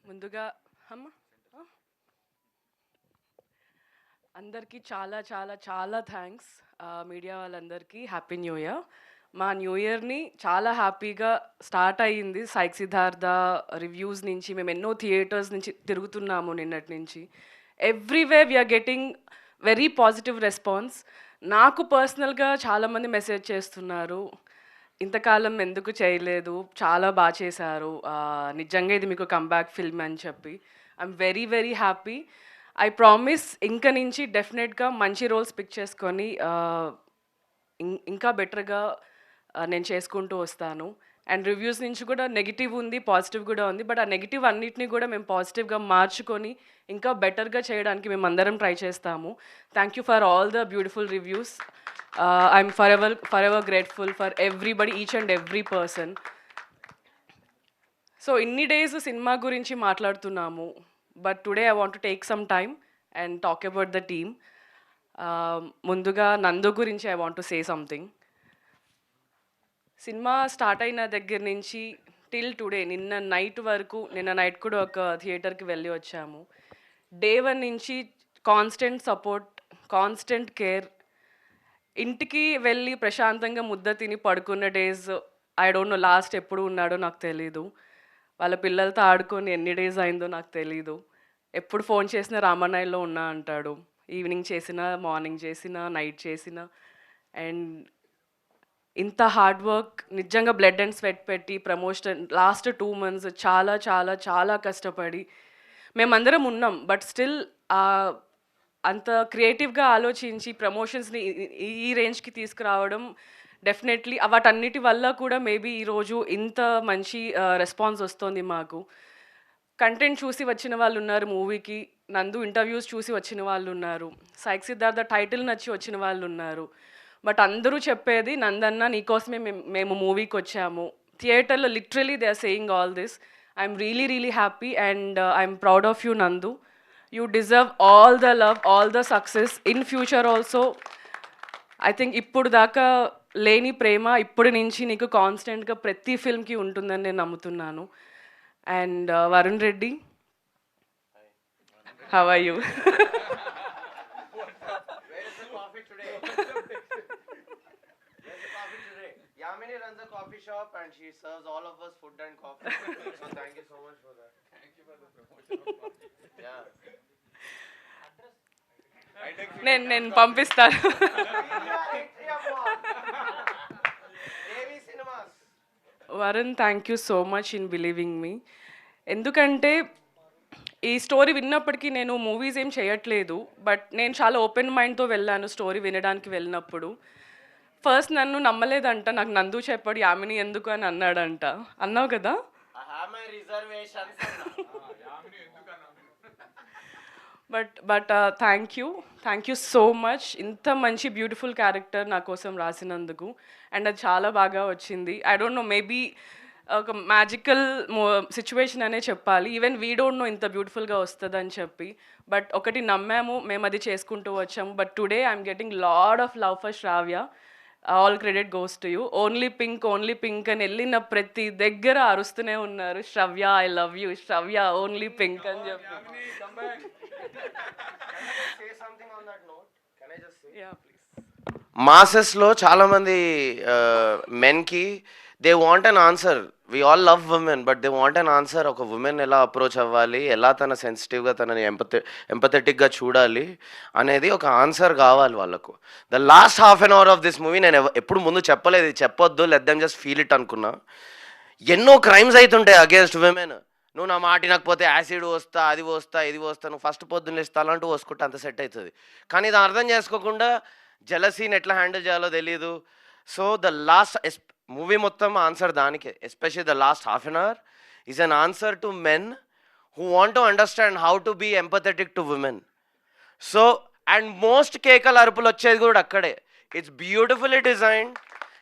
ముందుగా అమ్మ అందరికీ చాలా చాలా చాలా థ్యాంక్స్. మీడియా వాళ్ళందరికీ హ్యాపీ న్యూ ఇయర్. మా న్యూ ఇయర్ని చాలా హ్యాపీగా స్టార్ట్ అయ్యింది. సైక్ సిద్ధార్థ రివ్యూస్ నుంచి మేము ఎన్నో థియేటర్స్ నుంచి తిరుగుతున్నాము నిన్నటి నుంచి. Everywhere we are getting very positive response. నాకు పర్సనల్గా చాలామంది మెసేజ్ చేస్తున్నారు, ఇంతకాలం ఎందుకు చేయలేదు, చాలా బాగా చేశారు, నిజంగా ఇది మీకు కంబ్యాక్ ఫిల్మ్ అని చెప్పి. I'm very very happy. I promise ఇంక నుంచి డెఫినెట్గా మంచి రోల్స్ పిక్ చేసుకొని ఇంకా బెటర్గా నేను చేసుకుంటూ వస్తాను. అండ్ రివ్యూస్ నుంచి కూడా నెగిటివ్ ఉంది, పాజిటివ్ కూడా ఉంది. బట్ ఆ నెగిటివ్ అన్నిటినీ కూడా మేము పాజిటివ్గా మార్చుకొని ఇంకా బెటర్గా చేయడానికి మేము అందరం ట్రై చేస్తాము. Thank you for all the beautiful reviews. I'm for ever grateful for everybody, each and every person. So ఇన్ని డేస్ సినిమా గురించి మాట్లాడుతున్నాము, but today I want to take some time and talk about the team. ముందుగా నందు గురించి I want to say something. Cinema start అయిన దగ్గర నుంచి till today, నిన్న నైట్ కూడా ఒక థియేటర్కి వెళ్ళి వచ్చాము. డే 1 నుంచి కాన్స్టెంట్ సపోర్ట్, కాన్స్టెంట్ కేర్. ఇంటికి వెళ్ళి ప్రశాంతంగా ముద్ద తిని పడుకున్న days I don't know last ఎప్పుడు ఉన్నాడో నాకు తెలీదు. వాళ్ళ పిల్లలతో ఆడుకొని ఎన్ని డేస్ అయిందో నాకు తెలీదు. ఎప్పుడు ఫోన్ చేసినా రామన్నయ్యలో ఉన్నా అంటాడు. ఈవినింగ్ చేసినా, మార్నింగ్ చేసినా, నైట్ చేసినా. అండ్ ఇంత హార్డ్ వర్క్, నిజంగా బ్లడ్ అండ్ స్వెట్ పెట్టి ప్రమోషన్ లాస్ట్ 2 months చాలా చాలా చాలా కష్టపడి మేమందరం ఉన్నాం. బట్ స్టిల్ అంత క్రియేటివ్గా ఆలోచించి ప్రమోషన్స్ని ఈ రేంజ్కి తీసుకురావడం డెఫినెట్లీ వాటన్నిటి వల్ల కూడా మేబీ ఈరోజు ఇంత మంచి రెస్పాన్స్ వస్తుంది మాకు. కంటెంట్ చూసి వచ్చిన వాళ్ళు ఉన్నారు మూవీకి, నందు ఇంటర్వ్యూస్ చూసి వచ్చిన వాళ్ళు ఉన్నారు, సైక్ సిద్ధార్థ టైటిల్ నచ్చి వచ్చిన వాళ్ళు ఉన్నారు. బట్ అందరూ చెప్పేది, నందన్న నీకోసమే మేము మూవీకి వచ్చాము. థియేటర్లో literally they are saying all this. I'm really really happy and I'm proud of you Nandu. You deserve all the love, all the success in future also. I think ఇప్పుడు దాకా లేని ప్రేమ ఇప్పుడు నుంచి నీకు కాన్స్టెంట్గా ప్రతి ఫిల్మ్కి ఉంటుందని నేను నమ్ముతున్నాను. And Varun Reddy, how are you? Yamini runs a coffee shop and she serves all of us food and coffee. So thank you so much for that. Thank you for the promotion. Yeah. నేను పంపిస్తాను. Varun, thank you so much in believing me. ఎందుకంటే ఈ story విన్నప్పటికీ నేను movies ఏం చేయట్లేదు, but నేను చాలా open మైండ్తో వెళ్ళాను స్టోరీ వినడానికి వెళ్ళినప్పుడు. ఫస్ట్ నన్ను నమ్మలేదంట, నాకు నందు చెప్పాడు యామిని ఎందుకు అని అన్నాడంట. అన్నావు కదా? But thank you so much. ఇంత మంచి బ్యూటిఫుల్ క్యారెక్టర్ నా కోసం రాసినందుకు. అండ్ అది చాలా బాగా వచ్చింది. ఐ డోంట్ నో, మేబీ ఒక మ్యాజికల్ సిచ్యువేషన్ అనే చెప్పాలి. ఈవెన్ వీ డోంట్ నో ఇంత బ్యూటిఫుల్గా వస్తుందని చెప్పి. బట్ ఒకటి నమ్మాము, మేము అది చేసుకుంటూ వచ్చాము. But today I'm getting lot of love for Shravya. All credit goes to you. Only pink అని వెళ్ళిన ప్రతి దగ్గర అరుస్తూనే ఉన్నారు, Shravya I love you, Shravya only pink అని చెప్పి. మాసెస్లో చాలామంది మెన్కి they want an answer. We all love women, but they want an answer. ఒక ఉమెన్ ఎలా అప్రోచ్ అవ్వాలి, ఎలా తన సెన్సిటివ్గా తనని ఎంపథెటిక్గా చూడాలి అనేది ఒక ఆన్సర్ కావాలి వాళ్ళకు. The last half an hour of this movie నేను ఎప్పుడు ముందు చెప్పలేదు, చెప్పొద్దు, let them just feel it అనుకున్నా. ఎన్నో క్రైమ్స్ అవుతుంటాయి అగేన్స్ట్ విమెన్. నువ్వు నా మాట వినకపోతే యాసిడ్ వస్తా, అది వస్తా, ఇది వస్తా, నువ్వు ఫస్ట్ పొద్దున్న ఇస్తా అలాంటి పోసుకుంటే అంత సెట్ అవుతుంది. కానీ ఇది అర్థం చేసుకోకుండా జలసీని ఎట్లా హ్యాండిల్ చేయాలో తెలియదు. సో ద లాస్ట్ మూవీ మొత్తం ఆన్సర్ దానికే. Especially the last half an hour is an answer to men who want to understand how to be empathetic to women. So and most కేకల అరుపులు వచ్చేది కూడా అక్కడే. It's beautifully designed,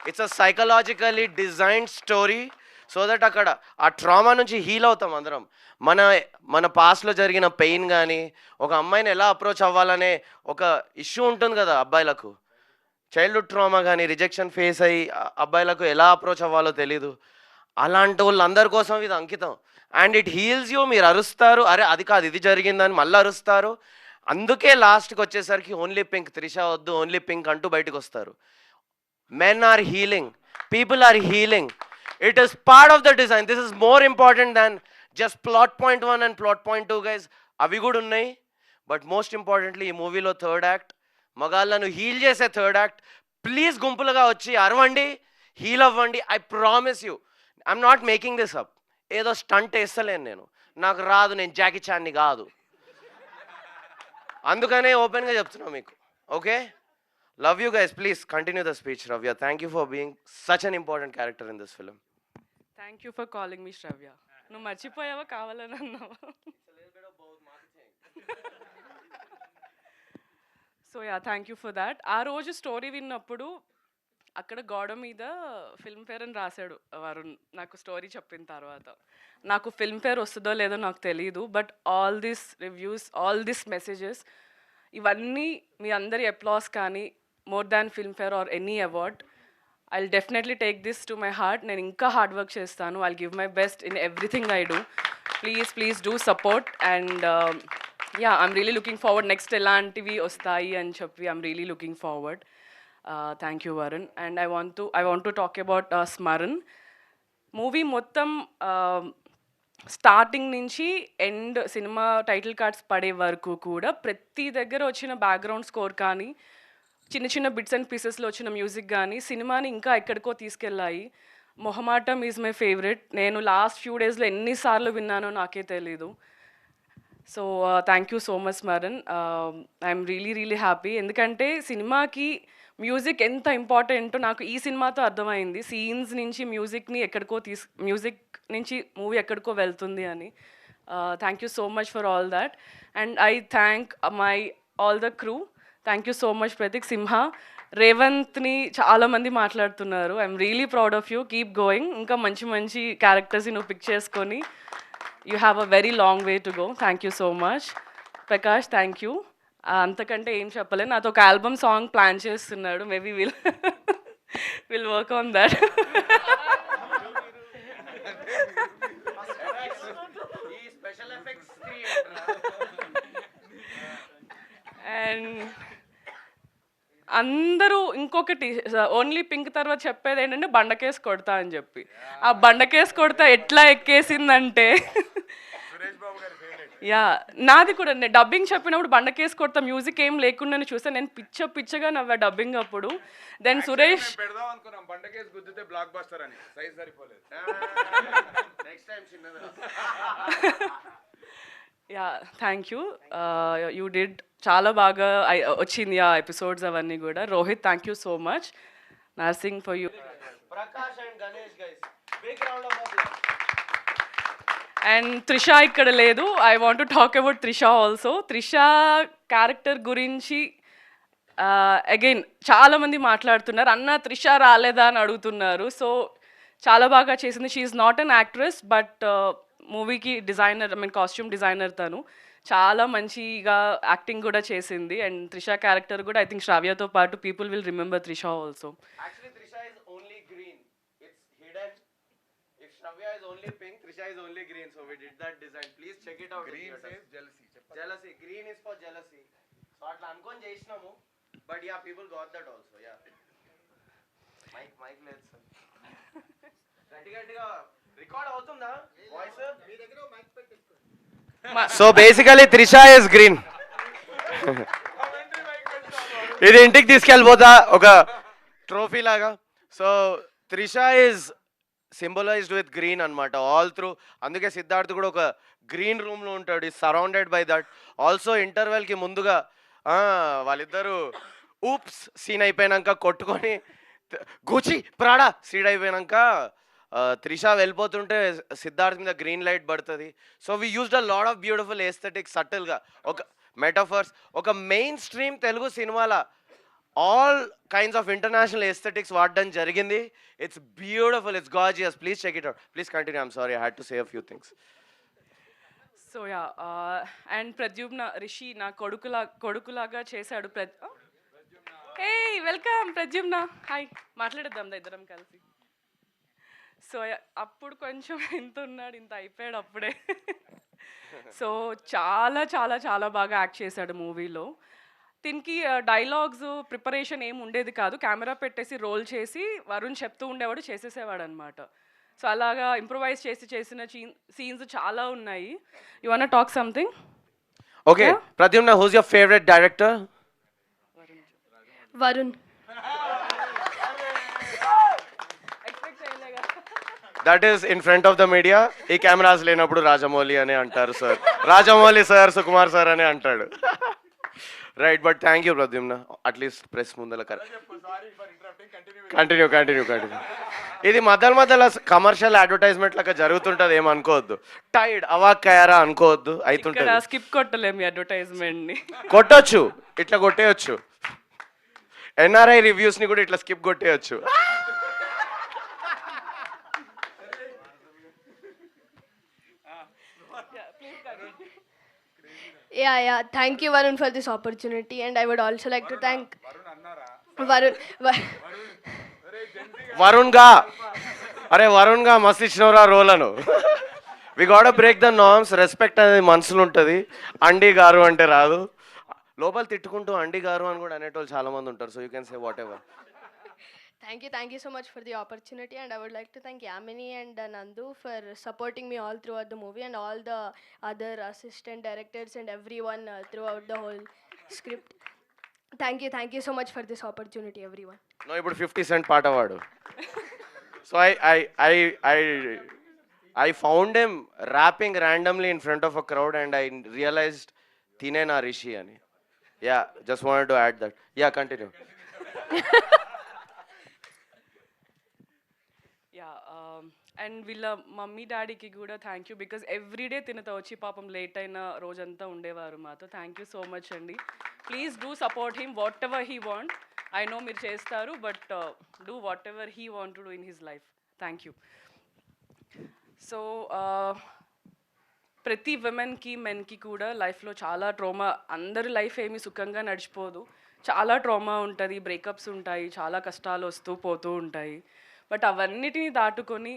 it's a psychologically designed story. So that అక్కడ ఆ trauma నుంచి heal అవుతాం అందరం. మన పాస్ట్లో జరిగిన పెయిన్ కానీ, ఒక అమ్మాయిని ఎలా అప్రోచ్ అవ్వాలనే ఒక ఇష్యూ ఉంటుంది కదా అబ్బాయిలకు, చైల్డ్హుడ్ ట్రామా కానీ, రిజెక్షన్ ఫేస్ అయ్యి అబ్బాయిలకు ఎలా అప్రోచ్ అవ్వాలో తెలీదు. అలాంటి వాళ్ళందరి కోసం ఇది అంకితం. And it heels you. మీరు అరుస్తారు, అరే అది కాదు ఇది జరిగిందని మళ్ళీ అరుస్తారు. అందుకే లాస్ట్కి వచ్చేసరికి ఓన్లీ పింక్, త్రిష వద్దు ఓన్లీ పింక్ అంటూ బయటకు వస్తారు. Men are healing, people are healing. It is part of the design. This is more important than just plot point 1 and plot point 2, guys. అవి కూడా ఉన్నాయి, బట్ మోస్ట్ ఇంపార్టెంట్లీ ఈ మూవీలో third act, మగాళ్ళను heal చేసే third act. Please గుంపులుగా వచ్చి అరవండి, heal అవ్వండి. I promise you, I'm not making this up. ఏదో స్టంట్ వేస్తలేను నేను, నాకు రాదు, నేను జాకీ చాన్ని కాదు. అందుకనే ఓపెన్గా చెప్తున్నా మీకు. Okay, love you guys. Please continue the speech, Ravya. Thank you for being such an important character in this film. Thank you for calling me Shravya. నువ్వు మర్చిపోయావా కావాలని అన్నావా? So yeah, thank you for that. ఆ రోజు story విన్నప్పుడు అక్కడ గోడ మీద ఫిల్మ్ఫేర్ అని రాశాడు వరుణ్ నాకు స్టోరీ చెప్పిన తర్వాత. నాకు ఫిల్మ్ఫేర్ వస్తుందో లేదో నాకు తెలియదు, but all this reviews, all this messages, ఇవన్నీ మీ అందరి అప్లాస్ కానీ more than Filmfare or any award, I'll definitely take this to my heart. నేను ఇంకా హార్డ్ వర్క్ చేస్తాను. I'll give my best in everything I do. Please do support. And yeah, I'm really looking forward. Next ఎలాంటివి వస్తాయి అని చెప్పి I'm really looking forward. Thank you Varun. And I want to talk about Smaran. Movie మొత్తం starting నుంచి end, cinema title cards పడే వరకు కూడా ప్రతి దగ్గర వచ్చిన బ్యాక్గ్రౌండ్ స్కోర్ కానీ, చిన్న చిన్న బిట్స్ అండ్ పీసెస్లో వచ్చిన మ్యూజిక్ కానీ సినిమాని ఇంకా ఎక్కడికో తీసుకెళ్ళాయి. మొహమాటం ఈజ్ మై ఫేవరెట్. నేను లాస్ట్ ఫ్యూ డేస్లో ఎన్నిసార్లు విన్నానో నాకే తెలీదు. So thank you so much Smaran. I'm really happy. ఎందుకంటే సినిమాకి మ్యూజిక్ ఎంత ఇంపార్టెంటో నాకు ఈ సినిమాతో అర్థమైంది. సీన్స్ నుంచి మ్యూజిక్ నుంచి మూవీ ఎక్కడికో వెళ్తుంది అని. Thank you so much for all that. And I thank my all the crew. Thank you so much Prateek, Simha, రేవంత్ని చాలామంది మాట్లాడుతున్నారు. I'm really proud of you. Keep going. ఇంకా మంచి క్యారెక్టర్స్ని నువ్వు పిక్ చేసుకొని you have a very long way to go. Thank you so much. Prakash, thank you. అంతకంటే ఏం చెప్పలేదు. నాతో ఒక ఆల్బమ్ సాంగ్ ప్లాన్ చేస్తున్నాడు. Maybe will work on that. And అందరూ ఇంకొకటి, ఓన్లీ పింక్ తర్వాత చెప్పేది ఏంటంటే బండకేసి కొడతా అని చెప్పి. ఆ బండకేసి కొడతా ఎట్లా ఎక్కేసిందంటే, యా నాది కూడా. నేను డబ్బింగ్ చెప్పినప్పుడు బండకేసి కొడతా మ్యూజిక్ ఏం లేకుండా చూస్తే నేను పిచ్చగా నవ్వా డబ్బింగ్ అప్పుడు. Then Suresh, yeah thank you, you did. చాలా బాగా వచ్చింది ఆ ఎపిసోడ్స్ అవన్నీ కూడా. Rohit, thank you so much. Narsing for you. And Trisha ఇక్కడ లేదు. I want to talk about Trisha also. Trisha character గురించి అగైన్ చాలామంది మాట్లాడుతున్నారు. అన్న త్రిష రాలేదా అని అడుగుతున్నారు. సో చాలా బాగా చేసింది. She is not an actress, but మూవీకి డిజైనర్, కాస్ట్యూమ్ డిజైనర్ తను. చాలా మంచిగా యాక్టింగ్ కూడా చేసింది. అండ్ త్రిష క్యారెక్టర్ కూడా ఐ థింక్ శ్రావ్యతో పాటు people will remember Trisha also. Shravya is only pink, Trisha is only green, so we did that design. Please check it out. Green says jealousy. Jealousy. Green is for jealousy. So atla ankoni chesinamu, but yeah, people got that also. Yeah. Mic లేదు sir. గట్టిగా record అవుతుందా voice? మీ దగ్గర mic పెట్టుకోండి. So basically Trisha is green. ఇది ఇంటికి తీసుకెళ్ళిపోతా ఒక trophy లాగా. So Trisha is symbolised with green అనమాట ఆల్ త్రూ. అందుకే సిద్ధార్థ్ కూడా ఒక గ్రీన్ రూమ్లో ఉంటాడు, సరౌండెడ్ బై దట్. ఆల్సో ఇంటర్వెల్కి ముందుగా వాళ్ళిద్దరూ ఊప్స్ సీన్ అయిపోయాక కొట్టుకొని గుచి ప్రాడా సీడ్ అయిపోయాక త్రిష వెళ్ళిపోతుంటే సిద్ధార్థ్ మీద గ్రీన్ లైట్ పడుతుంది. So we used a lot of beautiful aesthetics సటిల్గా, ఒక మెటాఫర్స్, ఒక మెయిన్ స్ట్రీమ్ తెలుగు సినిమాల all kinds of international aesthetics వాడడం జరిగింది. It's beautiful, it's gorgeous. Please check it out. Please continue. I'm sorry, I had to say a few things. So yeah, and Pradyumna Rishi నా కొడుకులాగా చేశాడు. Hey welcome Pradyumna. Hi, మాట్లాడేద్దాం ఇద్దరం కలిసి. So అప్పుడు కొంచెం ఇంత ఉన్నాడు, ఇంత అయిపోయాడు అప్పుడే. సో చాలా చాలా చాలా బాగా యాక్ట్ చేశాడు మూవీలో. దీనికి డైలాగ్స్ ప్రిపరేషన్ ఏమి ఉండేది కాదు, కెమెరా పెట్టేసి రోల్ చేసి వరుణ్ చెప్తూ ఉండేవాడు, చేసేసేవాడు అనమాట. సో అలాగా ఇంప్రూవైజ్ చేసి చేసిన సీన్స్ చాలా ఉన్నాయి. You want talk something? Okay Pradyumna, who's your favourite director? Varun. That is in front of the media. ఈ కెమెరాస్ లేనప్పుడు రాజమౌళి అని అంటారు sir, Rajamouli sir, Sukumar sir అని అంటాడు. Right, but thank you Pradyumna, at least press ముందల కంటిన్యూ. ఇది మధ్యలో కమర్షియల్ అడ్వర్టైజ్మెంట్ లాగా జరుగుతుంటది, ఏమనుకోవద్దు. టైడ్ అవాక్కయ్యారా అనుకోవద్దు, అవుతుంటది. స్కిప్ కొట్టలేము అడ్వర్టైజ్మెంట్ ని. కొట్టొచ్చు, ఇట్లా కొట్టేయచ్చు. ఎన్ఆర్ఐ రివ్యూస్ ని కూడా ఇట్లా skip కొట్టేయచ్చు. Yeah. Thank you, Varun, for this opportunity, and I would also like to thank Varun. Varun గా మస్తు ఇచ్చినవరా రోల్ అను. We got break the norms. Respect అనేది మనసులో ఉంటుంది. అండి గారు అంటే రాదు, లోపల తిట్టుకుంటూ అండి గారు అని కూడా అనేటోళ్ళు చాలా మంది ఉంటారు. So you can say what ever. Thank you so much for the opportunity, and I would like to thank Yamini and Nandu for supporting me all throughout the movie, and all the other assistant directors and everyone throughout the whole script. Thank you so much for this opportunity, everyone. No, ఇప్పుడు 50 Cent పాట వాడు. So I found him rapping randomly in front of a crowd and I realized తినే నా రిషి అని. Yeah, just wanted to add that. Yeah, continue. And వీళ్ళ mummy డాడీకి కూడా thank you, because everyday తినతో వచ్చి పాపం లేట్ అయిన రోజంతా ఉండేవారు మాతో. థ్యాంక్ యూ సో మచ్ అండి. Please do support him what ever he want. I know మీరు చేస్తారు, but do what ever he want to do in his life. Thank you. So ప్రతి విమెన్కి మెన్కి కూడా లైఫ్లో చాలా ట్రామా, అందరి లైఫ్ ఏమీ సుఖంగా నడిచిపోదు, చాలా ట్రామా ఉంటుంది, బ్రేకప్స్ ఉంటాయి, చాలా కష్టాలు వస్తూ పోతూ ఉంటాయి. బట్ అవన్నిటిని దాటుకొని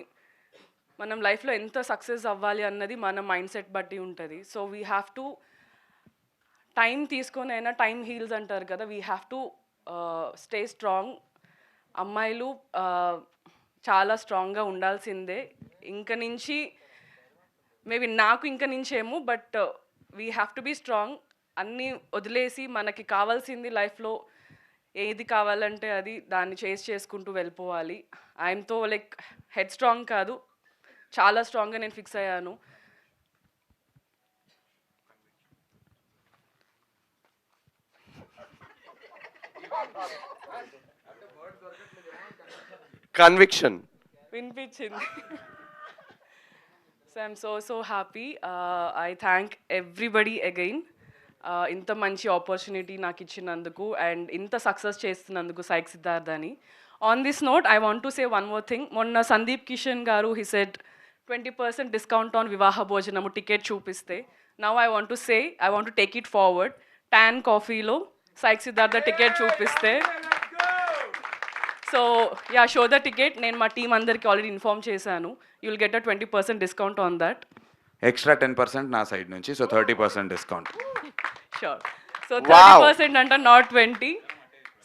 మనం లైఫ్లో ఎంత సక్సెస్ అవ్వాలి అన్నది మన మైండ్ సెట్ బట్టి ఉంటుంది. So we have to time తీసుకొని అయినా, టైం హీల్స్ అంటారు కదా, we have to stay strong. అమ్మాయిలు చాలా స్ట్రాంగ్గా ఉండాల్సిందే. ఇంక నుంచి మేబీ నాకు ఇంక నుంచేమో, but we have to be strong. అన్నీ వదిలేసి మనకి కావాల్సింది లైఫ్లో ఏది కావాలంటే అది దాన్ని చేసుకుంటూ వెళ్ళిపోవాలి. ఐఎమ్తో లైక్ హెడ్ స్ట్రాంగ్ కాదు, చాలా స్ట్రాంగ్గా నేను ఫిక్స్ అయ్యాను. కన్విక్షన్ వినిపించింది. So I'm so happy. I thank everybody again ఇంత మంచి ఆపర్చునిటీ నాకు ఇచ్చినందుకు అండ్ ఇంత సక్సెస్ చేస్తున్నందుకు సైక్ సిద్ధార్థ్ అని. On this note I want to say one more thing. మొన్న సందీప్ కిషన్ గారు హీ సెడ్ 20% డిస్కౌంట్ ఆన్ వివాహ భోజనము టికెట్ చూపిస్తే, now I want to say, I want to take it forward. Tan కాఫీలో సైక్ సిద్ధార్థ టికెట్ చూపిస్తే, so yeah, show the ticket. నేను మా team అందరికి ఆల్రెడీ ఇన్ఫార్మ్ చేశాను. You will get a 20% discount on that. Extra 10% నా side నుంచి, so 30% discount. Sure. So 30% అంట, not 20.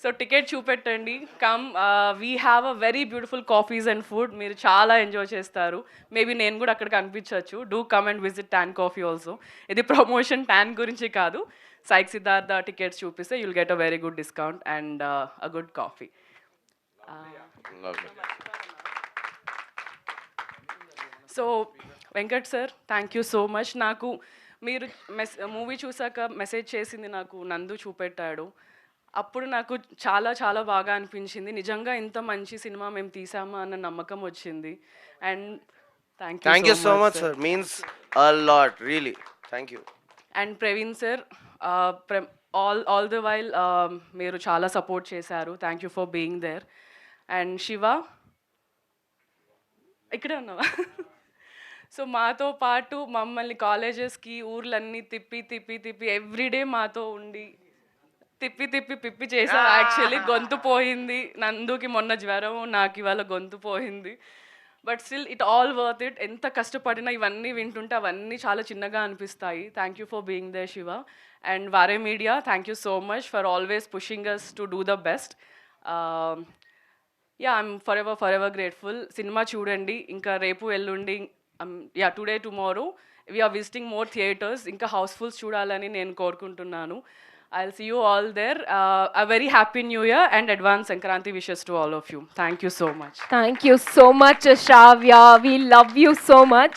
So ticket చూపెట్టండి. Come, we have a very beautiful coffees and food. మీరు చాలా ఎంజాయ్ చేస్తారు. మేబీ నేను కూడా అక్కడ కనిపించవచ్చు. Do come and visit tan coffee also. ఇది ప్రమోషన్ ట్యాన్ గురించి కాదు. సైక్ సిద్ధార్థ టికెట్స్ చూపిస్తే you'll get a very good discount and a good coffee. So Venkat sir, thank you so much. నాకు మీరు మూవీ చూసాక మెసేజ్ చేసింది నాకు నందు చూపెట్టాడు. అప్పుడు నాకు చాలా చాలా బాగా అనిపించింది. నిజంగా ఇంత మంచి సినిమా మేము తీసామా అన్న నమ్మకం వచ్చింది. And thank you so much sir, means a lot really. Thank you. And Praveen sir, all the while మీరు చాలా సపోర్ట్ చేశారు. Thank you for being there. And Shiva, ఇక్కడే ఉన్నావా? సో మాతో పాటు మమ్మల్ని కాలేజెస్కి ఊర్లన్నీ తిప్పి ఎవ్రీడే మాతో ఉండి తిప్పి చేశారు. యాక్చువల్లీ గొంతు పోయింది. నందుకి మొన్న జ్వరం, నాకు ఇవాళ గొంతు పోయింది. But still it all worth it. ఎంత కష్టపడినా ఇవన్నీ వింటుంటే అవన్నీ చాలా చిన్నగా అనిపిస్తాయి. Thank you for being the Shiva. And వారే media, thank you so much for always pushing us to do the best. Yeah, I'm for ever grateful. సినిమా చూడండి, ఇంకా రేపు ఎల్లుండి, yeah today tomorrow we are visiting more theatres. ఇంకా housefulls చూడాలని నేను కోరుకుంటున్నాను. I'll see you all there. A very happy new year and advance Sankranti wishes to all of you. Thank you so much. Thank you so much, Shravya. We love you so much.